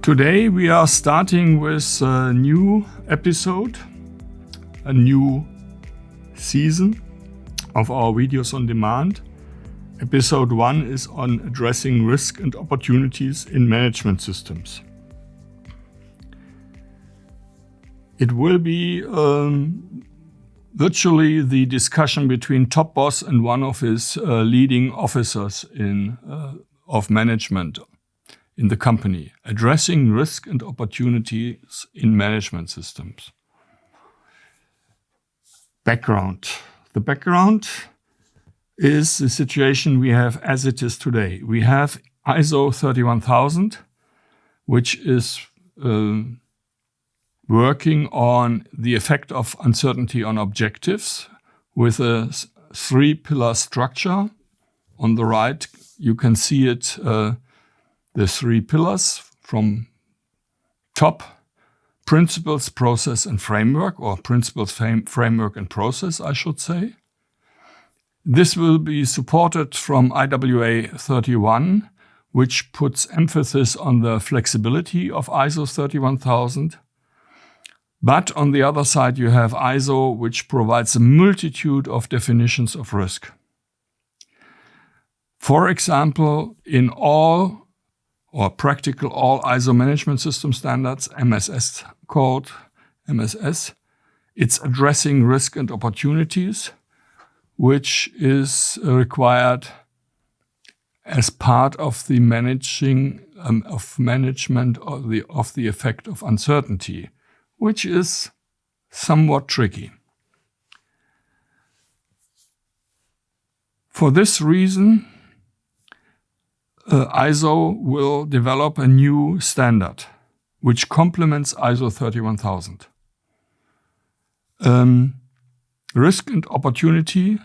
Today we are starting with a new episode, a new season of our videos on demand. Episode 1 is on addressing risk and opportunities in management systems. It will be virtually the discussion between Top Boss and one of his leading officers of management in the company, addressing risk and opportunities in management systems. Background. The background is the situation we have as it is today. We have ISO 31000, which is working on the effect of uncertainty on objectives with a 3-pillar structure. On the right, you can see it, the 3 pillars from top: principles, process, and framework, or principles, framework, and process, I should say. This will be supported from IWA 31, which puts emphasis on the flexibility of ISO 31000. But on the other side, you have ISO, which provides a multitude of definitions of risk. For example, in all ISO management system standards, MSS code, MSS, it's addressing risk and opportunities, which is required as part of the management of the effect of uncertainty, which is somewhat tricky. For this reason, ISO will develop a new standard which complements ISO 31000. Risk and opportunity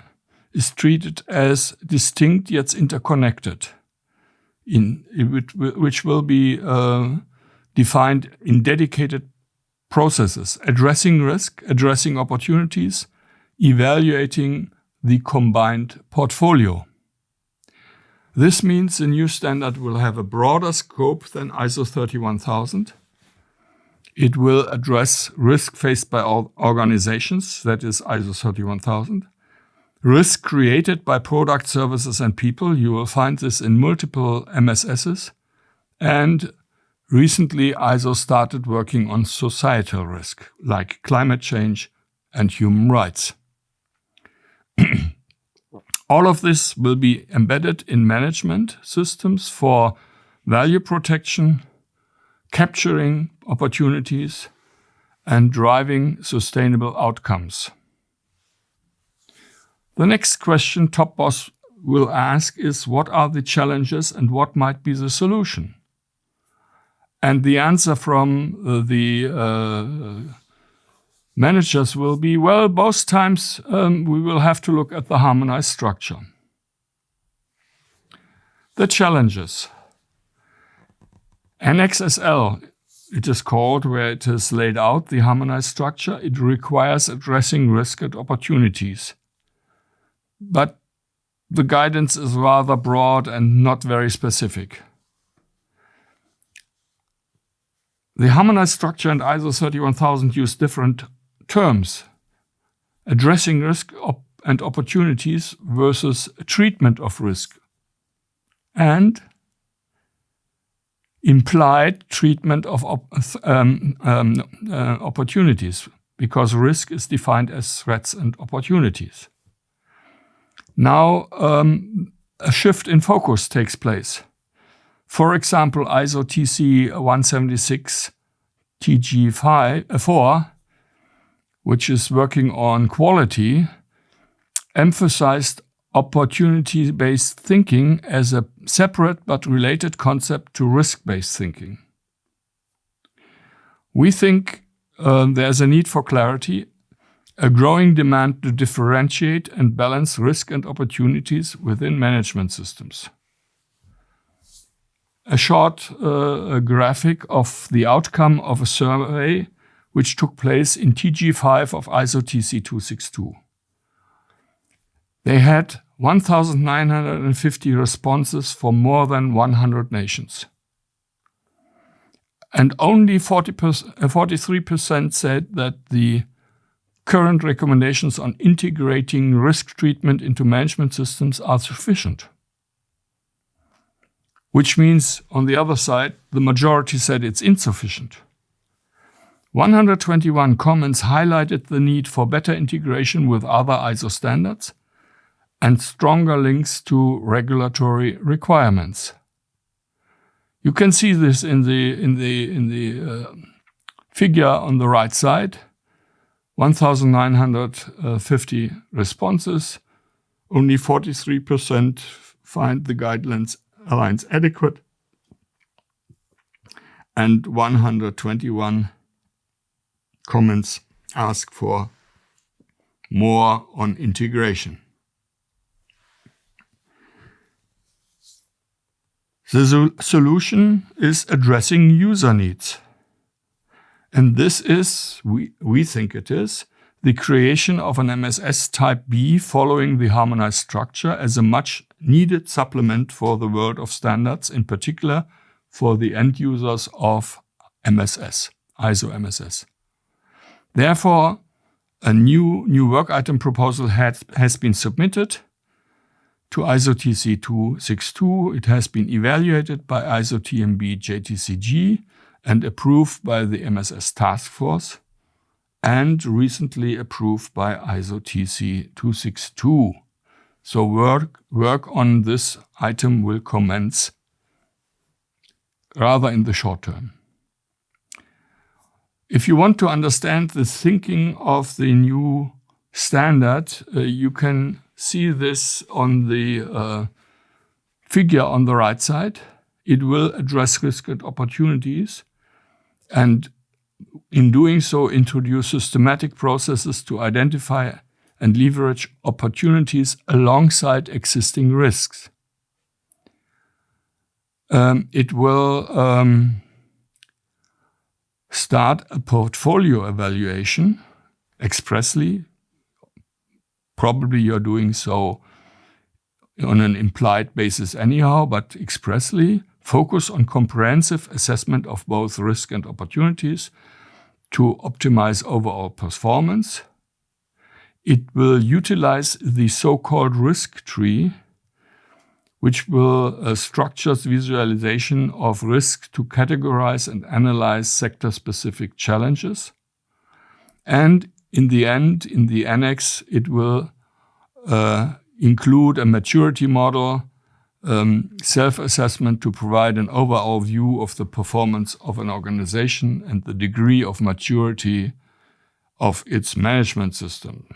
is treated as distinct yet interconnected, which will be defined in dedicated processes, addressing risk, addressing opportunities, evaluating the combined portfolio. This means the new standard will have a broader scope than ISO 31000. It will address risk faced by all organizations, that is ISO 31000. Risk created by product, services, and people, you will find this in multiple MSSs. And recently, ISO started working on societal risk, like climate change and human rights. All of this will be embedded in management systems for value protection, capturing opportunities, and driving sustainable outcomes. The next question Top Boss will ask is, what are the challenges and what might be the solution? And the answer from the managers will be, well, both times we will have to look at the harmonized structure. The challenges. NXSL, it is called, where it is laid out, the harmonized structure. It requires addressing risk and opportunities. But the guidance is rather broad and not very specific. The harmonized structure and ISO 31000 use different terms: addressing risk and opportunities versus treatment of risk, and implied treatment of opportunities, because risk is defined as threats and opportunities. Now, a shift in focus takes place. For example, ISO TC 176 TG4, which is working on quality, emphasized opportunity-based thinking as a separate but related concept to risk-based thinking. We think there's a need for clarity, a growing demand to differentiate and balance risk and opportunities within management systems. A short graphic of the outcome of a survey which took place in TG5 of ISO TC 262. They had 1,950 responses from more than 100 nations. And only 43% said that the current recommendations on integrating risk treatment into management systems are sufficient. Which means, on the other side, the majority said it's insufficient. 121 comments highlighted the need for better integration with other ISO standards and stronger links to regulatory requirements. You can see this in the figure on the right side. 1,950 responses. Only 43% find the guidelines adequate, and 121 comments ask for more on integration. The solution is addressing user needs. And this is, we think it is, the creation of an MSS Type B following the harmonized structure as a much needed supplement for the world of standards, in particular for the end users of MSS, ISO MSS. Therefore, a new work item proposal has been submitted to ISO TC 262. It has been evaluated by ISO TMB JTCG and approved by the MSS Task Force, and recently approved by ISO TC 262. So work on this item will commence rather in the short term. If you want to understand the thinking of the new standard, you can see this on the figure on the right side. It will address risk and opportunities, and in doing so, introduce systematic processes to identify and leverage opportunities alongside existing risks. It will start a portfolio evaluation expressly. Probably you're doing so on an implied basis anyhow, but expressly focus on comprehensive assessment of both risk and opportunities to optimize overall performance. It will utilize the so-called risk tree, which will structure visualization of risk to categorize and analyze sector-specific challenges. And in the end, in the annex, it will include a maturity model, self-assessment to provide an overall view of the performance of an organization and the degree of maturity of its management system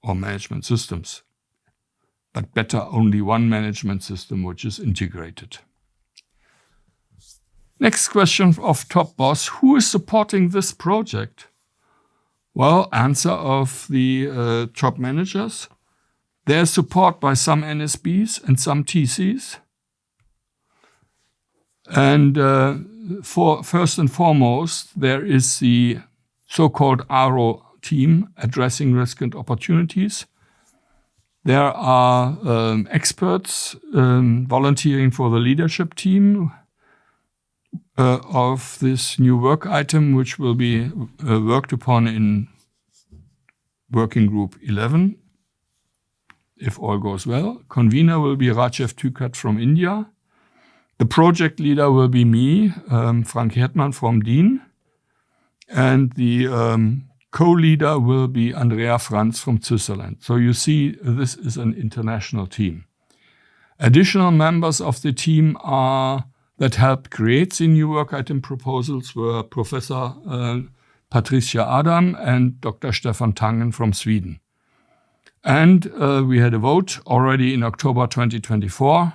or management systems. But better only one management system which is integrated. Next question of Top Boss: who is supporting this project? Well, answer of the top managers. There's support by some NSBs and some TCs. And for first and foremost, there is the so-called ARO team, addressing risk and opportunities. There are experts volunteering for the leadership team of this new work item, which will be worked upon in Working Group 11, if all goes well. Convener will be Rajev Tukat from India. The project leader will be me, Frank Hertmann from DIN. And the co-leader will be Andrea Franz from Switzerland. So you see, this is an international team. Additional members of the team that helped create the new work item proposals were Professor Patricia Adam and Dr. Stefan Tangen from Sweden. And we had a vote already in October 2024.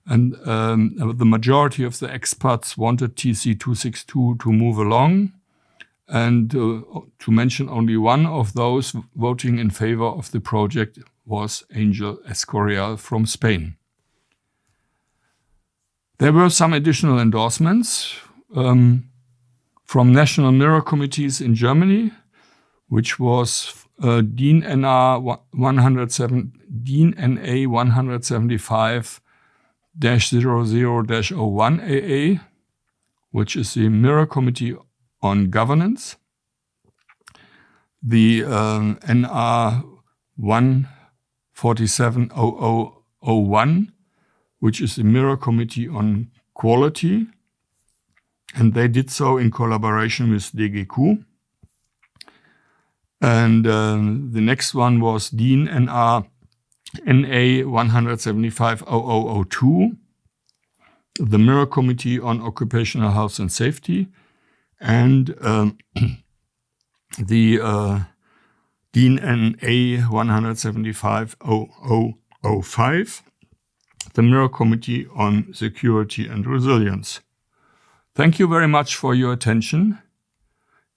And the majority of the experts wanted TC 262 to move along. And to mention only one of those voting in favor of the project was Angel Escorial from Spain. There were some additional endorsements from national mirror committees in Germany, which was DIN NA 175-00-01 AA, which is the Mirror Committee on Governance, the NR 1470001, which is the Mirror Committee on Quality, and they did so in collaboration with DGQ. And the next one was DIN NA 1750002, the Mirror Committee on Occupational Health and Safety, and the DIN NA 1750005, the Mirror Committee on Security and Resilience. Thank you very much for your attention.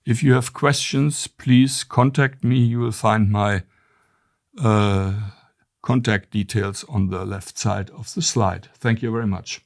If you have questions, please contact me. You will find my contact details on the left side of the slide. Thank you very much.